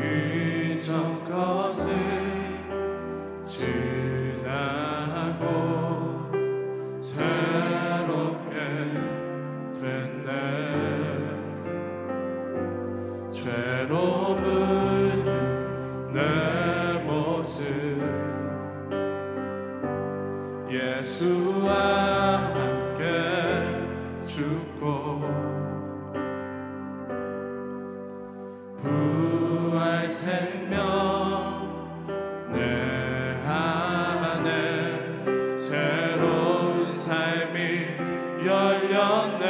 이전 것을 지나고 새롭게 됐네. 죄로 물든 내 모습 예수와 함께 죽고 부활 생명 내 안에 새로운 삶이 열렸네.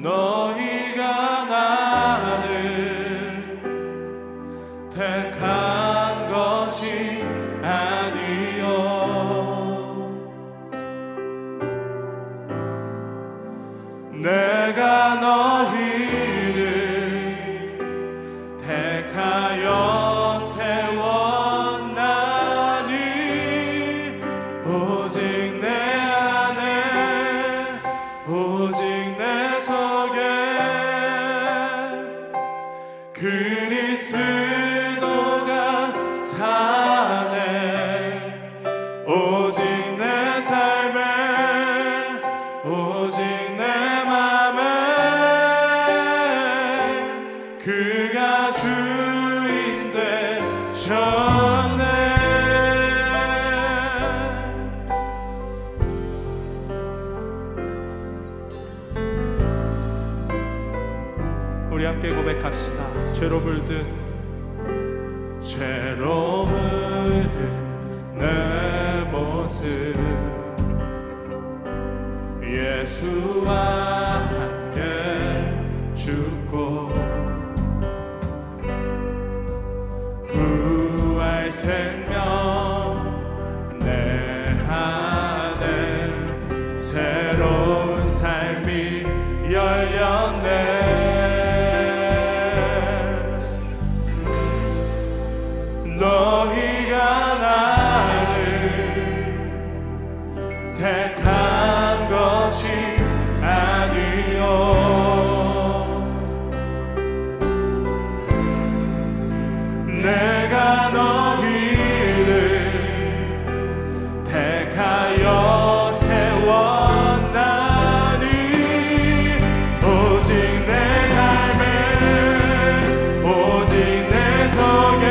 너희가 나를 택한 것이 아니요 내가 너희를 택하여 세웠나니 오직 내 안에 오직 내 속에 그리스도가 사네. 오직 내 삶에 오직 내 맘에 그가 주인 되셨네. 우리 함께 고백합시다. 죄로 물든 내 모습 예수와 함께 죽고 부활 생명 내 안에 새로운 삶이 열렸네. 너희가 나를 택한 것이 아니요 내가 너희를 택하여 세웠나니 오직 내 삶에 오직 내 속에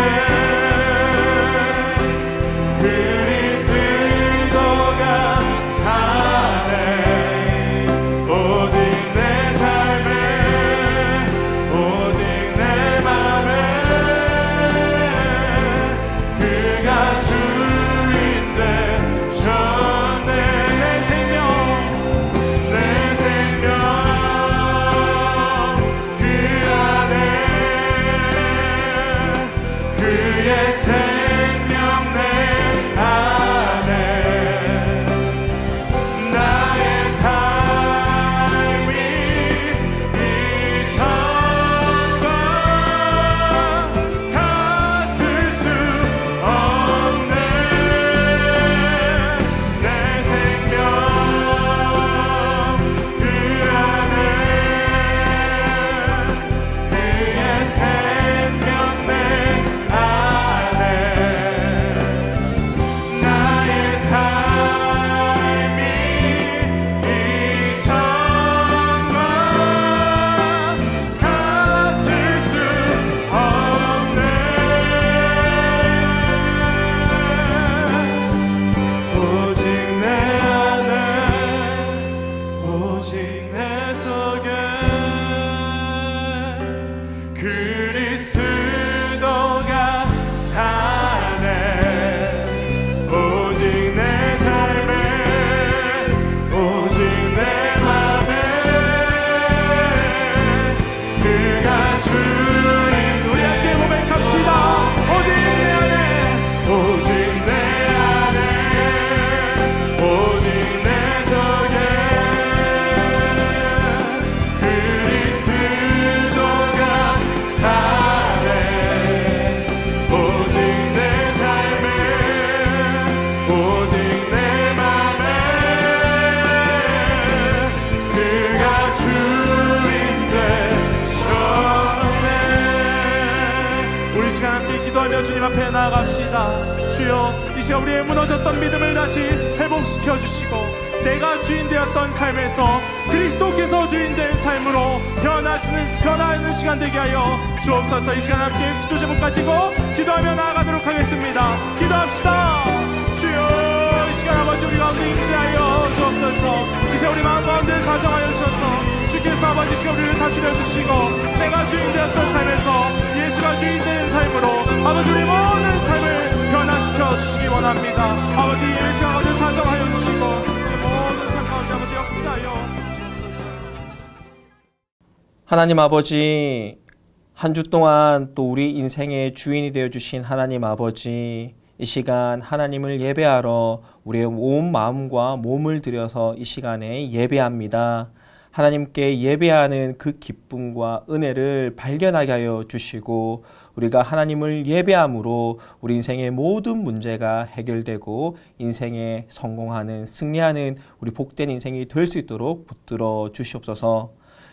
주님 앞에 나아갑시다. 주여, 이 시간 우리의 무너졌던 믿음을 다시 회복시켜 주시고 내가 주인 되었던 삶에서 그리스도께서 주인 된 삶으로 변화하는 시간 되게 하여 주옵소서. 이 시간 함께 기도 제목 가지고 기도하며 나아가도록 하겠습니다. 기도합시다. 주여, 이 시간 아버지 우리 가운데 임재하여 주옵소서. 이 시간 우리 마음 가운데 좌정하여 주셔서 주께서 아버지 시간 우리를 다스려 주시고 내가 주인 되었던 삶에서 예수가 주인 된 삶으로 아버지 우리 모든 삶을 변화시켜 주시기 원합니다. 아버지 이 시간 가운데 좌정하여 주시고 모든 삶 가운데 아버지 역사하여 주옵소서. 하나님 아버지, 한 주 동안 또 우리 인생의 주인이 되어주신 하나님 아버지, 이 시간 하나님을 예배하러 우리의 온 마음과 몸을 들여서 이 시간에 예배합니다. 하나님께 예배하는 그 기쁨과 은혜를 발견하게 하여 주시고 우리가 하나님을 예배함으로 우리 인생의 모든 문제가 해결되고 인생에 성공하는, 승리하는 우리 복된 인생이 될 수 있도록 붙들어 주시옵소서.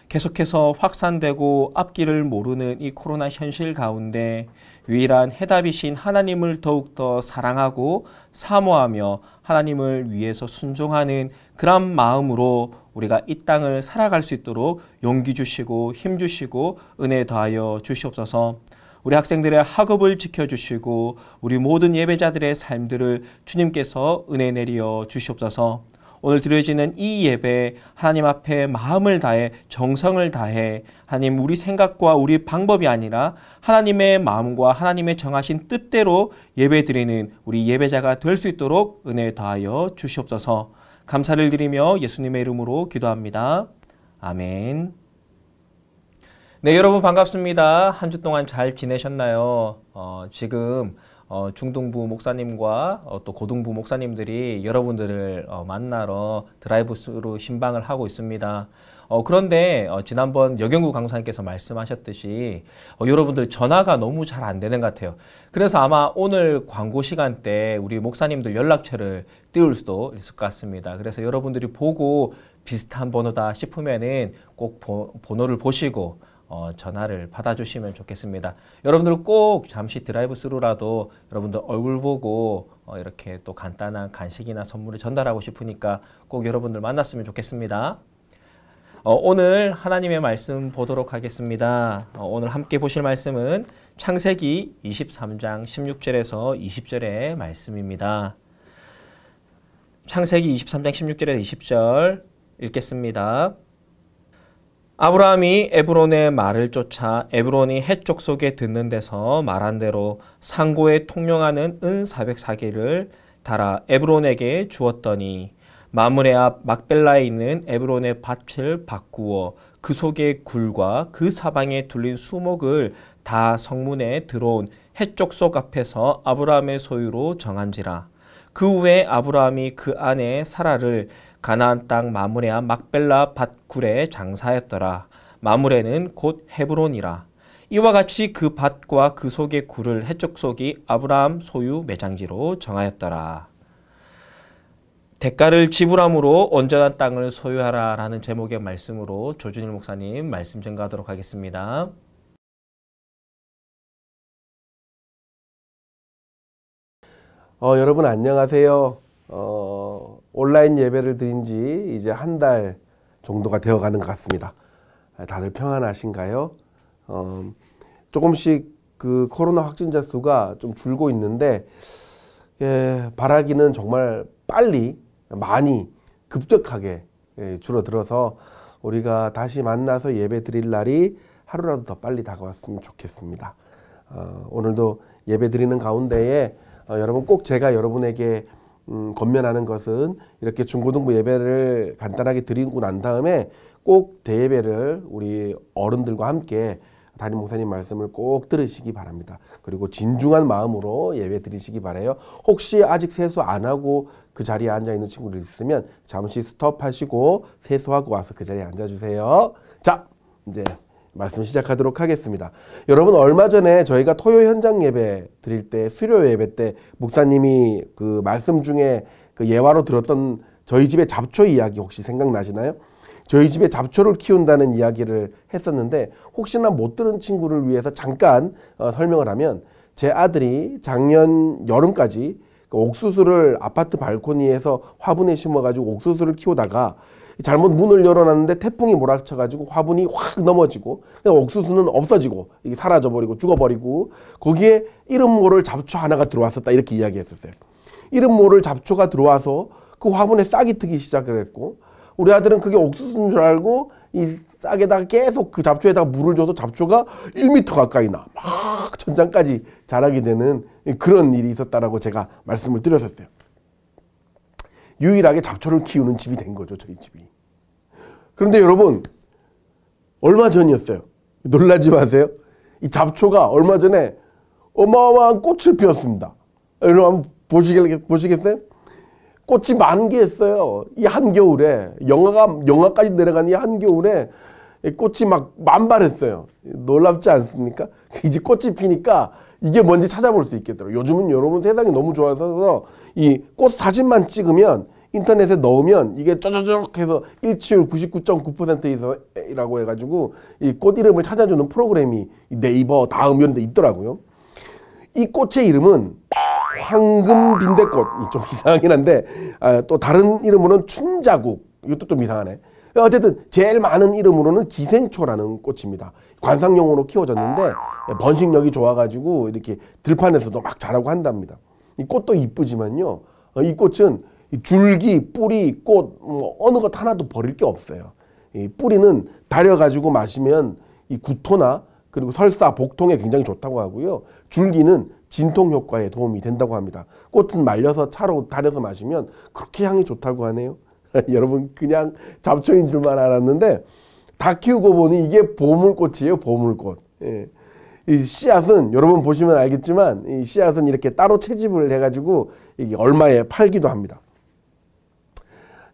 계속해서 확산되고 앞길을 모르는 이 코로나 현실 가운데 유일한 해답이신 하나님을 더욱더 사랑하고 사모하며 하나님을 위해서 순종하는 그런 마음으로 우리가 이 땅을 살아갈 수 있도록 용기 주시고 힘 주시고 은혜 더하여 주시옵소서. 우리 학생들의 학업을 지켜주시고 우리 모든 예배자들의 삶들을 주님께서 은혜 내려 주시옵소서. 오늘 드려지는 이 예배 하나님 앞에 마음을 다해 정성을 다해 하나님 우리 생각과 우리 방법이 아니라 하나님의 마음과 하나님의 정하신 뜻대로 예배 드리는 우리 예배자가 될 수 있도록 은혜 더하여 주시옵소서. 감사를 드리며 예수님의 이름으로 기도합니다. 아멘. 네, 여러분 반갑습니다. 한 주 동안 잘 지내셨나요? 지금 중등부 목사님과 또 고등부 목사님들이 여러분들을 만나러 드라이브스루 신방을 하고 있습니다. 그런데 지난번 여경구 강사님께서 말씀하셨듯이 여러분들 전화가 너무 잘 안 되는 것 같아요. 그래서 아마 오늘 광고 시간 때 우리 목사님들 연락처를 띄울 수도 있을 것 같습니다. 그래서 여러분들이 보고 비슷한 번호다 싶으면은 꼭 번호를 보시고 전화를 받아주시면 좋겠습니다. 여러분들 꼭 잠시 드라이브 스루라도 여러분들 얼굴 보고 이렇게 또 간단한 간식이나 선물을 전달하고 싶으니까 꼭 여러분들 만났으면 좋겠습니다. 오늘 하나님의 말씀 보도록 하겠습니다. 오늘 함께 보실 말씀은 창세기 23장 16절에서 20절의 말씀입니다. 창세기 23장 16절에서 20절 읽겠습니다. 아브라함이 에브론의 말을 쫓아 에브론이 해쪽 속에 듣는 데서 말한 대로 상고에 통용하는 은 404개를 달아 에브론에게 주었더니 마므레 앞 막벨라에 있는 에브론의 밭을 바꾸어 그 속의 굴과 그 사방에 둘린 수목을 다 성문에 들어온 해쪽 속 앞에서 아브라함의 소유로 정한지라. 그 후에 아브라함이 그 아내 사라를 가나안 땅 마므레 앞 막벨라 밭굴에 장사하였더라. 마므레는 곧 헤브론이라. 이와 같이 그 밭과 그 속의 굴을 해쪽 속이 아브라함 소유 매장지로 정하였더라. 대가를 지불함으로 온전한 땅을 소유하라 라는 제목의 말씀으로 조준일 목사님 말씀 증거하도록 하겠습니다. 여러분 안녕하세요. 온라인 예배를 드린 지 이제 한 달 정도가 되어 가는 것 같습니다. 다들 평안하신가요? 조금씩 그 코로나 확진자 수가 좀 줄고 있는데 바라기는 정말 빨리 많이 급격하게 줄어들어서 우리가 다시 만나서 예배 드릴 날이 하루라도 더 빨리 다가왔으면 좋겠습니다. 오늘도 예배 드리는 가운데에 여러분 꼭 제가 여러분에게 권면하는 것은 이렇게 중고등부 예배를 간단하게 드리고 난 다음에 꼭 대예배를 우리 어른들과 함께 담임 목사님 말씀을 꼭 들으시기 바랍니다. 그리고 진중한 마음으로 예배 드리시기 바라요. 혹시 아직 세수 안 하고 그 자리에 앉아 있는 친구들 있으면 잠시 스톱하시고 세수하고 와서 그 자리에 앉아주세요. 자, 이제 말씀 시작하도록 하겠습니다. 여러분 얼마 전에 저희가 토요 현장 예배 드릴 때 수료 예배 때 목사님이 그 말씀 중에 그 예화로 들었던 저희 집의 잡초 이야기 혹시 생각나시나요? 저희 집에 잡초를 키운다는 이야기를 했었는데 혹시나 못 들은 친구를 위해서 잠깐 설명을 하면 제 아들이 작년 여름까지 그 옥수수를 아파트 발코니에서 화분에 심어가지고 옥수수를 키우다가 잘못 문을 열어놨는데 태풍이 몰아쳐가지고 화분이 확 넘어지고 옥수수는 없어지고 이게 사라져버리고 죽어버리고 거기에 이름 모를 잡초 하나가 들어왔었다 이렇게 이야기했었어요. 이름 모를 잡초가 들어와서 그 화분에 싹이 트기 시작을 했고 우리 아들은 그게 옥수수인 줄 알고 이 싹에다가 계속 그 잡초에다가 물을 줘도 잡초가 1m 가까이 막 천장까지 자라게 되는 그런 일이 있었다라고 제가 말씀을 드렸었어요. 유일하게 잡초를 키우는 집이 된 거죠, 저희 집이. 그런데 여러분, 얼마 전이었어요. 놀라지 마세요. 이 잡초가 얼마 전에 어마어마한 꽃을 피웠습니다. 여러분 한번 보시겠어요? 꽃이 만개했어요. 이 한겨울에 영하까지 내려간 이 한겨울에 꽃이 막 만발했어요. 놀랍지 않습니까? 이제 꽃이 피니까 이게 뭔지 찾아볼 수 있겠더라고요. 요즘은 여러분 세상이 너무 좋아서 이 꽃 사진만 찍으면 인터넷에 넣으면 이게 쩌저적 해서 일치율 99.9%이라고 해가지고 이 꽃 이름을 찾아주는 프로그램이 네이버 다음 이런 데 있더라고요. 이 꽃의 이름은 황금빈대꽃. 좀 이상하긴 한데 또 다른 이름으로는 춘자국. 이것도 좀 이상하네. 어쨌든 제일 많은 이름으로는 기생초라는 꽃입니다. 관상용으로 키워졌는데 번식력이 좋아가지고 이렇게 들판에서도 막 자라고 한답니다. 이 꽃도 이쁘지만요. 이 꽃은 줄기, 뿌리, 꽃 어느 것 하나도 버릴 게 없어요. 이 뿌리는 달여가지고 마시면 이 구토나 그리고 설사, 복통에 굉장히 좋다고 하고요. 줄기는 진통 효과에 도움이 된다고 합니다. 꽃은 말려서 차로 달여서 마시면 그렇게 향이 좋다고 하네요. 여러분 그냥 잡초인 줄만 알았는데 다 키우고 보니 이게 보물꽃이에요. 보물꽃. 예. 이 씨앗은 여러분 보시면 알겠지만 이 씨앗은 이렇게 따로 채집을 해가지고 이게 얼마에 팔기도 합니다.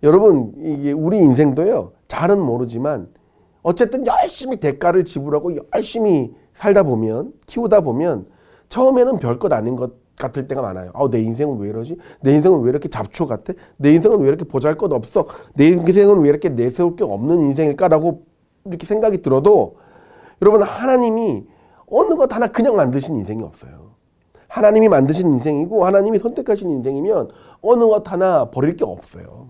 여러분 이게 우리 인생도요. 잘은 모르지만 어쨌든 열심히 대가를 지불하고 열심히 살다 보면 키우다 보면 처음에는 별것 아닌 것 같을 때가 많아요. 내 인생은 왜 이러지? 내 인생은 왜 이렇게 잡초 같아? 내 인생은 왜 이렇게 보잘것 없어? 내 인생은 왜 이렇게 내세울 게 없는 인생일까라고 이렇게 생각이 들어도 여러분 하나님이 어느 것 하나 그냥 만드신 인생이 없어요. 하나님이 만드신 인생이고 하나님이 선택하신 인생이면 어느 것 하나 버릴 게 없어요.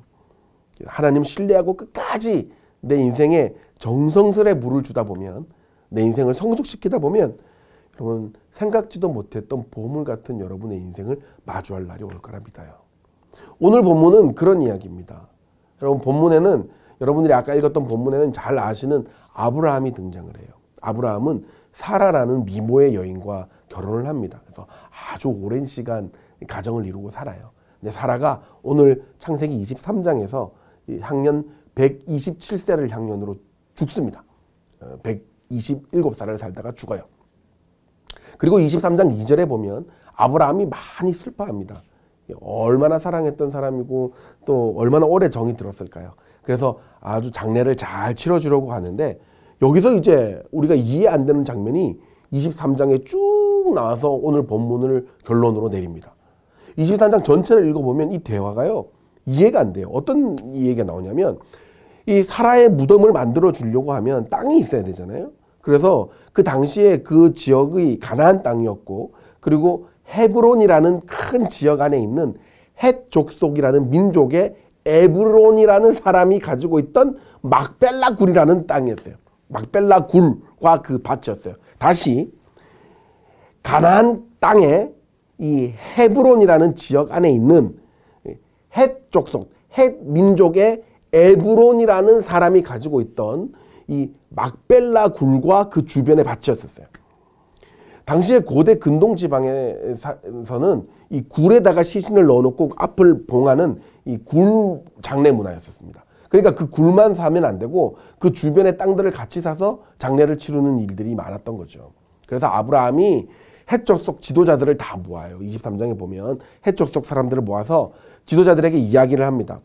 하나님 신뢰하고 끝까지 내 인생에 정성스레 물을 주다 보면 내 인생을 성숙시키다 보면 여러분 생각지도 못했던 보물 같은 여러분의 인생을 마주할 날이 올 거라 믿어요. 오늘 본문은 그런 이야기입니다. 여러분 본문에는 여러분들이 아까 읽었던 본문에는 잘 아시는 아브라함이 등장을 해요. 아브라함은 사라라는 미모의 여인과 결혼을 합니다. 그래서 아주 오랜 시간 가정을 이루고 살아요. 근데 사라가 오늘 창세기 23장에서 향년 127세를 향년으로 죽습니다. 127살을 살다가 죽어요. 그리고 23장 2절에 보면 아브라함이 많이 슬퍼합니다. 얼마나 사랑했던 사람이고 또 얼마나 오래 정이 들었을까요? 그래서 아주 장례를 잘 치러주려고 하는데 여기서 이제 우리가 이해 안 되는 장면이 23장에 쭉 나와서 오늘 본문을 결론으로 내립니다. 23장 전체를 읽어보면 이 대화가요 이해가 안 돼요. 어떤 이해가 나오냐면 이 사라의 무덤을 만들어 주려고 하면 땅이 있어야 되잖아요. 그래서 그 당시에 그 지역의 가나안 땅이었고 그리고 헤브론이라는 큰 지역 안에 있는 헷 족속이라는 민족의 에브론이라는 사람이 가지고 있던 막벨라 굴이라는 땅이었어요. 막벨라 굴과 그 밭이었어요. 다시 가나안 땅에 이 헤브론이라는 지역 안에 있는 헷 족속, 헷 민족의 에브론이라는 사람이 가지고 있던 이 막벨라 굴과 그 주변의 밭이었어요. 당시에 고대 근동 지방에서는 이 굴에다가 시신을 넣어놓고 앞을 봉하는 이 굴 장례 문화였었습니다. 그러니까 그 굴만 사면 안 되고 그 주변의 땅들을 같이 사서 장례를 치르는 일들이 많았던 거죠. 그래서 아브라함이 헷족 속 지도자들을 다 모아요. 23장에 보면 헷족 속 사람들을 모아서 지도자들에게 이야기를 합니다.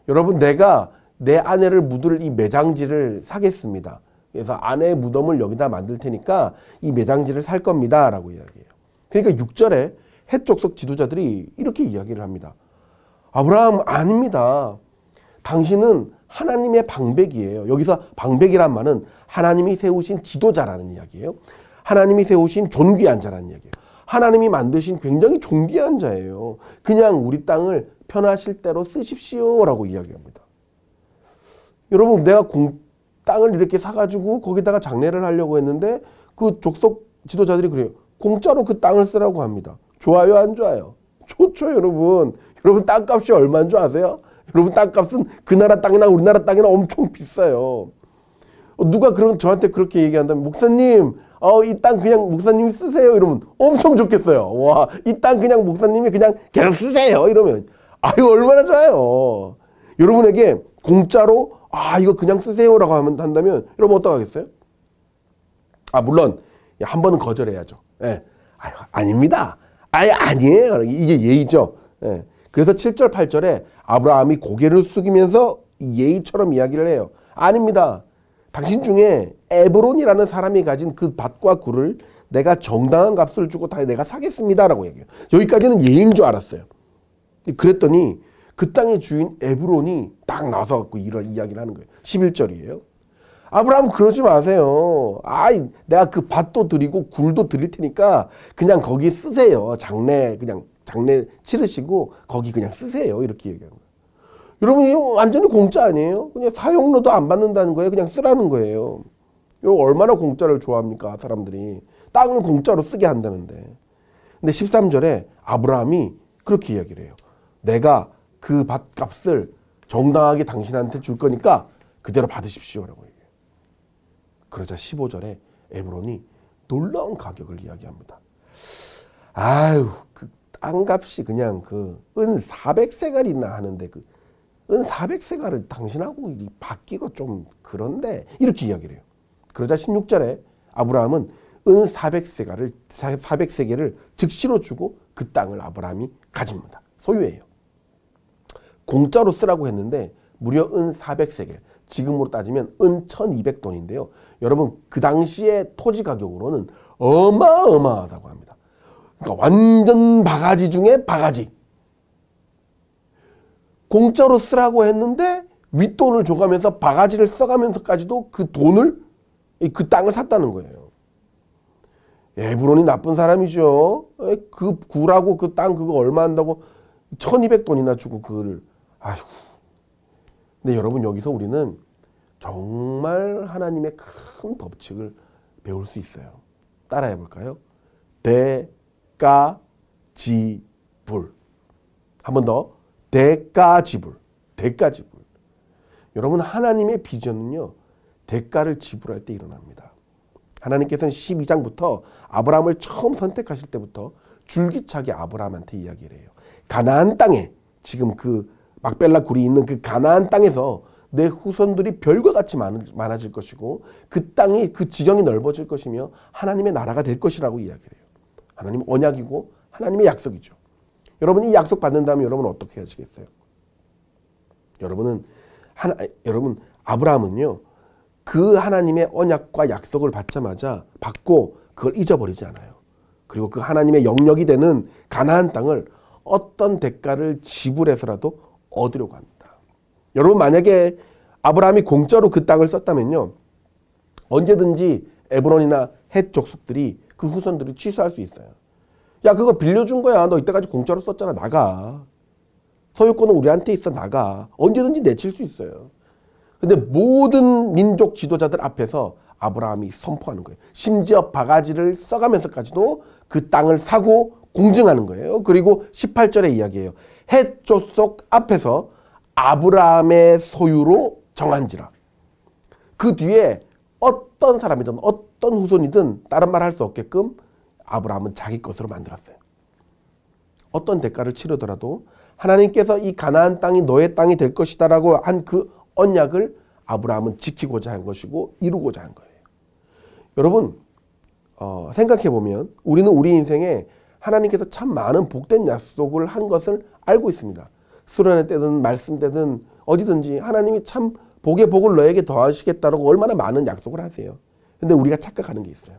여러분 내가 내 아내를 묻을 이 매장지를 사겠습니다. 그래서 아내의 무덤을 여기다 만들 테니까 이 매장지를 살 겁니다. 라고 이야기해요. 그러니까 6절에 헷족 속 지도자들이 이렇게 이야기를 합니다. 아브라함 아닙니다. 당신은 하나님의 방백이에요. 여기서 방백이란 말은 하나님이 세우신 지도자라는 이야기예요. 하나님이 세우신 존귀한 자라는 이야기예요. 하나님이 만드신 굉장히 존귀한 자예요. 그냥 우리 땅을 편하실 대로 쓰십시오라고 이야기합니다. 여러분, 내가 땅을 이렇게 사가지고 거기다가 장례를 하려고 했는데 그 족속 지도자들이 그래요. 공짜로 그 땅을 쓰라고 합니다. 좋아요, 안 좋아요? 좋죠, 여러분. 여러분, 땅값이 얼마인 줄 아세요? 여러분, 땅값은 그 나라 땅이나 우리나라 땅이나 엄청 비싸요. 누가 저한테 그렇게 얘기한다면, 목사님, 이 땅 그냥 목사님이 쓰세요. 이러면 엄청 좋겠어요. 와, 이 땅 그냥 목사님이 그냥 쓰세요. 이러면, 아유, 얼마나 좋아요. 여러분에게 공짜로, 이거 그냥 쓰세요라고 한다면, 여러분 어떡하겠어요? 물론, 한 번은 거절해야죠. 예. 아닙니다. 아니에요. 이게 예의죠. 예. 그래서 7절, 8절에 아브라함이 고개를 숙이면서 예의처럼 이야기를 해요. 아닙니다. 당신 중에 에브론이라는 사람이 가진 그 밭과 굴을 내가 정당한 값을 주고 다 내가 사겠습니다라고 얘기해요. 여기까지는 예인 줄 알았어요. 그랬더니 그 땅의 주인 에브론이 딱 나서 이런 이야기를 하는 거예요. 11절이에요. 아브라함 그러지 마세요. 내가 그 밭도 드리고 굴도 드릴 테니까 그냥 거기 쓰세요. 장례 치르시고 거기 그냥 쓰세요. 이렇게 얘기하는 거예요. 여러분, 이거 완전히 공짜 아니에요? 그냥 사용료도 안 받는다는 거예요. 그냥 쓰라는 거예요. 이거 얼마나 공짜를 좋아합니까, 사람들이. 땅을 공짜로 쓰게 한다는데. 근데 13절에 아브라함이 그렇게 이야기를 해요. 내가 그 밭값을 정당하게 당신한테 줄 거니까 그대로 받으십시오라고 얘기해요. 그러자 15절에 에브론이 놀라운 가격을 이야기합니다. 그 땅값이 그냥 은 400세갈이나 하는데 은 400세갈을 당신하고 바뀌고 좀 그런데 이렇게 이야기를 해요. 그러자 16절에 아브라함은 은 400세겔을 즉시로 주고 그 땅을 아브라함이 가집니다. 소유해요. 공짜로 쓰라고 했는데 무려 은 400세겔, 지금으로 따지면 은 1200돈인데요. 여러분, 그 당시의 토지 가격으로는 어마어마하다고 합니다. 그러니까 완전 바가지 중에 바가지. 공짜로 쓰라고 했는데 윗돈을 줘가면서 바가지를 써가면서까지도 그 땅을 샀다는 거예요. 에브론이 나쁜 사람이죠. 그 굴하고 그 땅 그거 얼마 한다고 1200돈이나 주고 그걸. 근데 여러분, 여기서 우리는 정말 하나님의 큰 법칙을 배울 수 있어요. 따라해 볼까요? 대가지불. 한 번 더. 대가지불. 여러분, 하나님의 비전은요, 대가를 지불할 때 일어납니다. 하나님께서는 12장부터 아브라함을 처음 선택하실 때부터 줄기차게 아브라함한테 이야기를 해요. 가나안 땅에, 지금 그 막벨라 굴이 있는 그 가나안 땅에서 내 후손들이 별과 같이 많아질 것이고 그 땅이, 그 지경이 넓어질 것이며 하나님의 나라가 될 것이라고 이야기를 해요. 하나님 언약이고 하나님의 약속이죠. 여러분, 이 약속 받는다면 여러분은 어떻게 하시겠어요? 여러분, 아브라함은요, 그 하나님의 언약과 약속을 받고 그걸 잊어버리지 않아요. 그리고 그 하나님의 영역이 되는 가나안 땅을 어떤 대가를 지불해서라도 얻으려고 합니다. 여러분, 만약에 아브라함이 공짜로 그 땅을 썼다면요, 언제든지 에브론이나 헷 족속들이 그 후손들이 취소할 수 있어요. 야, 그거 빌려준 거야. 너 이때까지 공짜로 썼잖아. 나가. 소유권은 우리한테 있어. 나가. 언제든지 내칠 수 있어요. 근데 모든 민족 지도자들 앞에서 아브라함이 선포하는 거예요. 심지어 바가지를 써가면서까지도 그 땅을 사고 공증하는 거예요. 그리고 18절에 이야기해요. 헷 족속 앞에서 아브라함의 소유로 정한지라. 그 뒤에 어떤 사람이든 어떤 후손이든 다른 말 할 수 없게끔 아브라함은 자기 것으로 만들었어요. 어떤 대가를 치르더라도 하나님께서 이 가나안 땅이 너의 땅이 될 것이다라고 한 그 언약을 아브라함은 지키고자 한 것이고 이루고자 한 거예요. 여러분, 생각해보면 우리는 우리 인생에 하나님께서 참 많은 복된 약속을 한 것을 알고 있습니다. 수련회 때든 말씀 때든 어디든지 하나님이 참 복의 복을 너에게 더하시겠다라고 얼마나 많은 약속을 하세요. 근데 우리가 착각하는 게 있어요.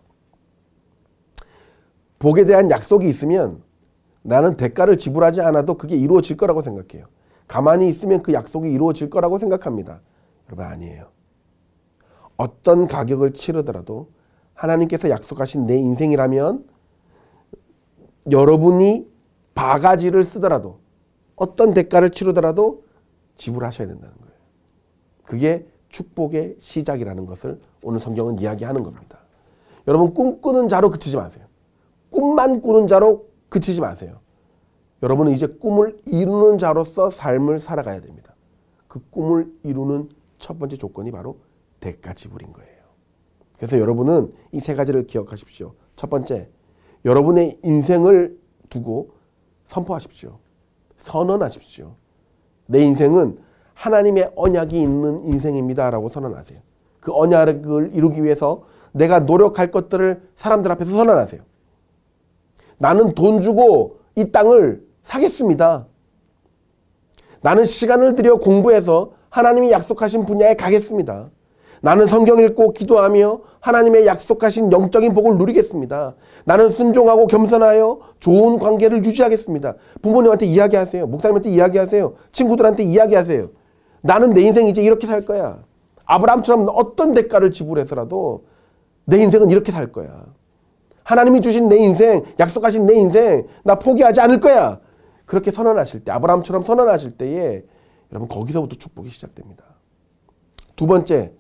복에 대한 약속이 있으면 나는 대가를 지불하지 않아도 그게 이루어질 거라고 생각해요. 가만히 있으면 그 약속이 이루어질 거라고 생각합니다. 여러분, 아니에요. 어떤 가격을 치르더라도 하나님께서 약속하신 내 인생이라면 여러분이 바가지를 쓰더라도 어떤 대가를 치르더라도 지불하셔야 된다는 거예요. 그게 축복의 시작이라는 것을 오늘 성경은 이야기하는 겁니다. 여러분 꿈꾸는 자로 그치지 마세요. 꿈만 꾸는 자로 그치지 마세요. 여러분은 이제 꿈을 이루는 자로서 삶을 살아가야 됩니다. 그 꿈을 이루는 첫 번째 조건이 바로 대가 지불인 거예요. 그래서 여러분은 이 세 가지를 기억하십시오. 첫 번째, 여러분의 인생을 두고 선포하십시오. 선언하십시오. 내 인생은 하나님의 언약이 있는 인생입니다 라고 선언하세요. 그 언약을 이루기 위해서 내가 노력할 것들을 사람들 앞에서 선언하세요. 나는 돈 주고 이 땅을 사겠습니다. 나는 시간을 들여 공부해서 하나님이 약속하신 분야에 가겠습니다. 나는 성경 읽고 기도하며 하나님의 약속하신 영적인 복을 누리겠습니다. 나는 순종하고 겸손하여 좋은 관계를 유지하겠습니다. 부모님한테 이야기하세요. 목사님한테 이야기하세요. 친구들한테 이야기하세요. 나는 내 인생 이제 이렇게 살 거야. 아브라함처럼 어떤 대가를 지불해서라도 내 인생은 이렇게 살 거야. 하나님이 주신 내 인생, 약속하신 내 인생 나 포기하지 않을 거야. 그렇게 선언하실 때, 아브라함처럼 선언하실 때에 여러분 거기서부터 축복이 시작됩니다. 두 번째,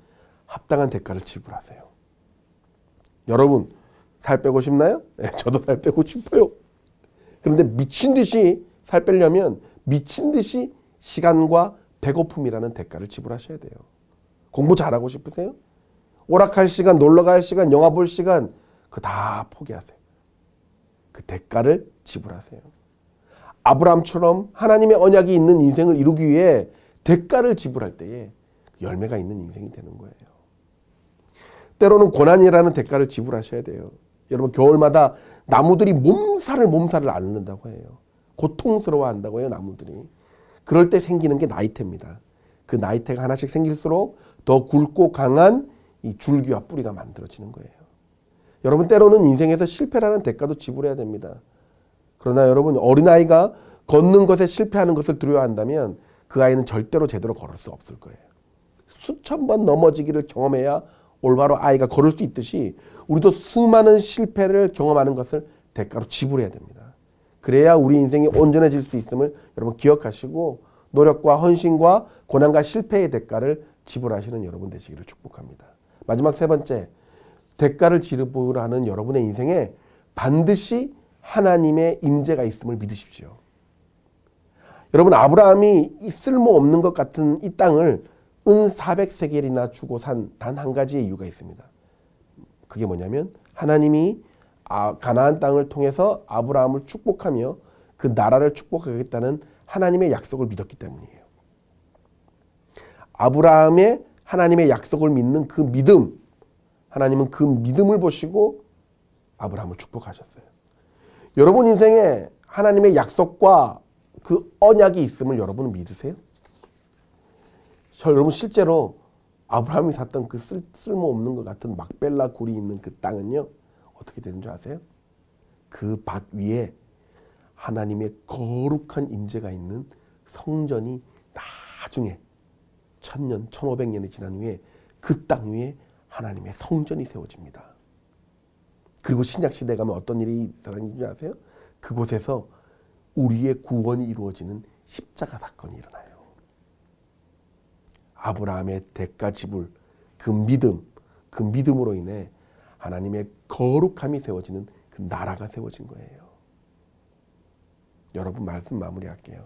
합당한 대가를 지불하세요. 여러분 살 빼고 싶나요? 네, 저도 살 빼고 싶어요. 그런데 미친 듯이 살 빼려면 미친 듯이 시간과 배고픔이라는 대가를 지불하셔야 돼요. 공부 잘하고 싶으세요? 오락할 시간, 놀러갈 시간, 영화 볼 시간 그거 다 포기하세요. 그 대가를 지불하세요. 아브라함처럼 하나님의 언약이 있는 인생을 이루기 위해 대가를 지불할 때에 열매가 있는 인생이 되는 거예요. 때로는 고난이라는 대가를 지불하셔야 돼요. 여러분 겨울마다 나무들이 몸살을 앓는다고 해요. 고통스러워한다고 해요. 나무들이. 그럴 때 생기는 게 나이테입니다. 그 나이테가 하나씩 생길수록 더 굵고 강한 이 줄기와 뿌리가 만들어지는 거예요. 여러분 때로는 인생에서 실패라는 대가도 지불해야 됩니다. 그러나 여러분 어린아이가 걷는 것에 실패하는 것을 두려워한다면 그 아이는 절대로 제대로 걸을 수 없을 거예요. 수천 번 넘어지기를 경험해야 올바로 아이가 걸을 수 있듯이 우리도 수많은 실패를 경험하는 것을 대가로 지불해야 됩니다. 그래야 우리 인생이 온전해질 수 있음을 여러분 기억하시고 노력과 헌신과 고난과 실패의 대가를 지불하시는 여러분 되시기를 축복합니다. 마지막 세 번째, 대가를 지불하는 여러분의 인생에 반드시 하나님의 임재가 있음을 믿으십시오. 여러분 아브라함이 쓸모없는 것 같은 이 땅을 은 400세겔이나 주고 산 단 한 가지의 이유가 있습니다. 그게 뭐냐면 하나님이 가나안 땅을 통해서 아브라함을 축복하며 그 나라를 축복하겠다는 하나님의 약속을 믿었기 때문이에요. 아브라함의 하나님의 약속을 믿는 그 믿음, 하나님은 그 믿음을 보시고 아브라함을 축복하셨어요. 여러분 인생에 하나님의 약속과 그 언약이 있음을 여러분은 믿으세요? 여러분 실제로 아브라함이 샀던 그 쓸모없는 것 같은 막벨라 굴이 있는 그 땅은요 어떻게 되는 줄 아세요? 그 밭 위에 하나님의 거룩한 임재가 있는 성전이 나중에 1000년, 1500년이 지난 후에 그 땅 위에 하나님의 성전이 세워집니다. 그리고 신약시대에 가면 어떤 일이 일어나는 줄 아세요? 그곳에서 우리의 구원이 이루어지는 십자가 사건이 일어나요. 아브라함의 대가 지불, 그 믿음으로 인해 하나님의 거룩함이 세워지는 그 나라가 세워진 거예요. 여러분 말씀 마무리할게요.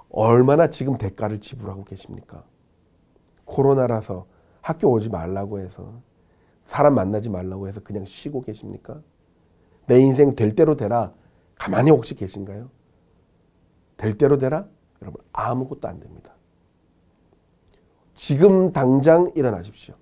얼마나 지금 대가를 지불하고 계십니까? 코로나라서 학교 오지 말라고 해서 사람 만나지 말라고 해서 그냥 쉬고 계십니까? 내 인생 될 대로 되라 가만히 혹시 계신가요? 될 대로 되라? 여러분 아무것도 안 됩니다. 지금 당장 일어나십시오.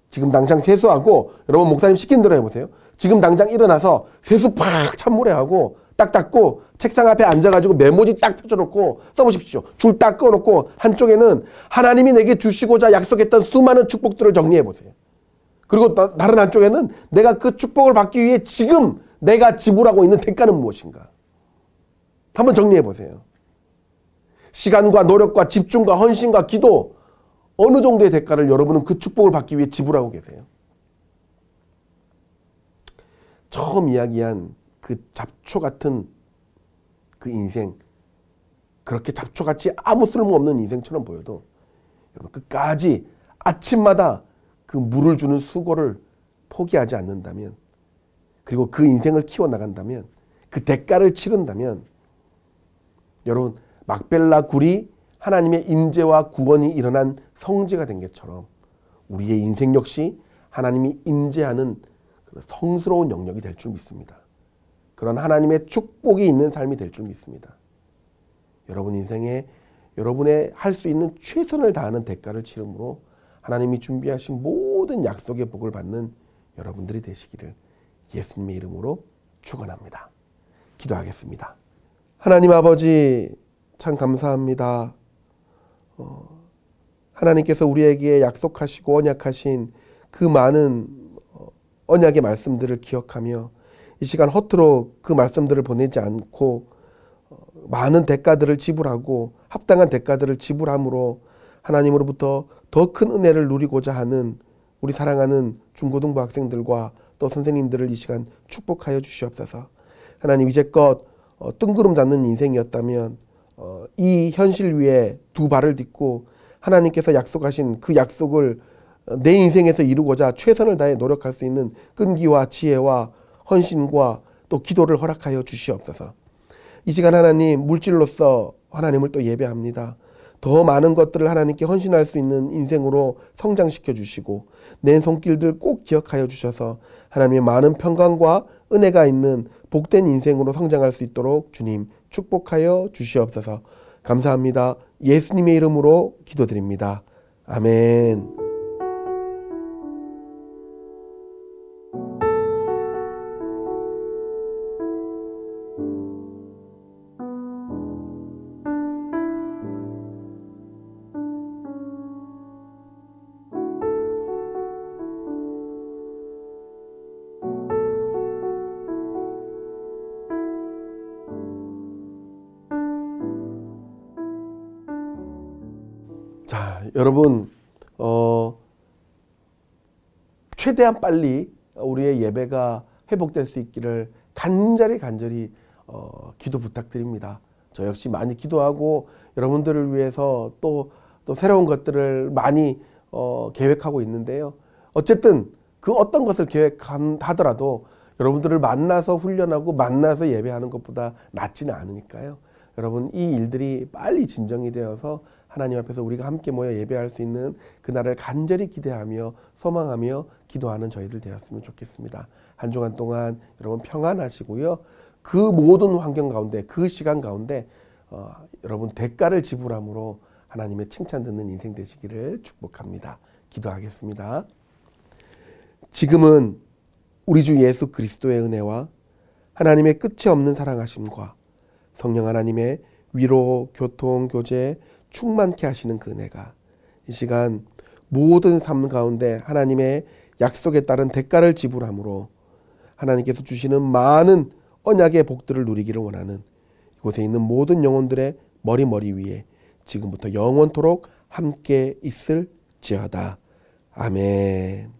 지금 당장 세수하고 여러분 목사님 시킨 대로 해보세요. 지금 당장 일어나서 세수 팍 찬물에 하고 딱 닦고 책상 앞에 앉아가지고 메모지 딱 펼쳐놓고 써보십시오. 줄 딱 꺼놓고 한쪽에는 하나님이 내게 주시고자 약속했던 수많은 축복들을 정리해보세요. 그리고 다른 한쪽에는 내가 그 축복을 받기 위해 지금 내가 지불하고 있는 대가는 무엇인가? 한번 정리해보세요. 시간과 노력과 집중과 헌신과 기도 어느 정도의 대가를 여러분은 그 축복을 받기 위해 지불하고 계세요? 처음 이야기한 그 잡초 같은 그 인생, 그렇게 잡초같이 아무 쓸모없는 인생처럼 보여도 여러분 끝까지 아침마다 그 물을 주는 수고를 포기하지 않는다면, 그리고 그 인생을 키워나간다면, 그 대가를 치른다면, 여러분 막벨라 굴이 하나님의 임재와 구원이 일어난 성지가 된 것처럼 우리의 인생 역시 하나님이 임재하는 성스러운 영역이 될 줄 믿습니다. 그런 하나님의 축복이 있는 삶이 될 줄 믿습니다. 여러분 인생에 여러분의 할 수 있는 최선을 다하는 대가를 치름으로 하나님이 준비하신 모든 약속의 복을 받는 여러분들이 되시기를 예수님의 이름으로 축원합니다. 기도하겠습니다. 하나님 아버지, 참 감사합니다. 하나님께서 우리에게 약속하시고 언약하신 그 많은 언약의 말씀들을 기억하며 이 시간 허투루 그 말씀들을 보내지 않고 많은 대가들을 지불하고 합당한 대가들을 지불함으로 하나님으로부터 더 큰 은혜를 누리고자 하는 우리 사랑하는 중고등부 학생들과 또 선생님들을 이 시간 축복하여 주시옵소서. 하나님, 이제껏 뜬구름 잡는 인생이었다면 이 현실 위에 두 발을 딛고 하나님께서 약속하신 그 약속을 내 인생에서 이루고자 최선을 다해 노력할 수 있는 끈기와 지혜와 헌신과 또 기도를 허락하여 주시옵소서. 이 시간 하나님, 물질로서 하나님을 또 예배합니다. 더 많은 것들을 하나님께 헌신할 수 있는 인생으로 성장시켜 주시고 내 손길들 꼭 기억하여 주셔서 하나님의 많은 평강과 은혜가 있는 복된 인생으로 성장할 수 있도록 주님 축복하여 주시옵소서. 감사합니다. 예수님의 이름으로 기도드립니다. 아멘. 자, 여러분 최대한 빨리 우리의 예배가 회복될 수 있기를 간절히 기도 부탁드립니다. 저 역시 많이 기도하고 여러분들을 위해서 또 새로운 것들을 많이 계획하고 있는데요. 어쨌든 그 어떤 것을 계획하더라도 여러분들을 만나서 훈련하고 만나서 예배하는 것보다 낫지는 않으니까요. 여러분, 이 일들이 빨리 진정이 되어서 하나님 앞에서 우리가 함께 모여 예배할 수 있는 그날을 간절히 기대하며 소망하며 기도하는 저희들 되었으면 좋겠습니다. 한 주간 동안 여러분 평안하시고요. 그 모든 환경 가운데, 그 시간 가운데 여러분 대가를 지불함으로 하나님의 칭찬 듣는 인생 되시기를 축복합니다. 기도하겠습니다. 지금은 우리 주 예수 그리스도의 은혜와 하나님의 끝이 없는 사랑하심과 성령 하나님의 위로, 교통, 교제 충만케 하시는 그 은혜가 이 시간 모든 삶 가운데 하나님의 약속에 따른 대가를 지불함으로 하나님께서 주시는 많은 언약의 복들을 누리기를 원하는 이곳에 있는 모든 영혼들의 머리 위에 지금부터 영원토록 함께 있을지어다. 아멘.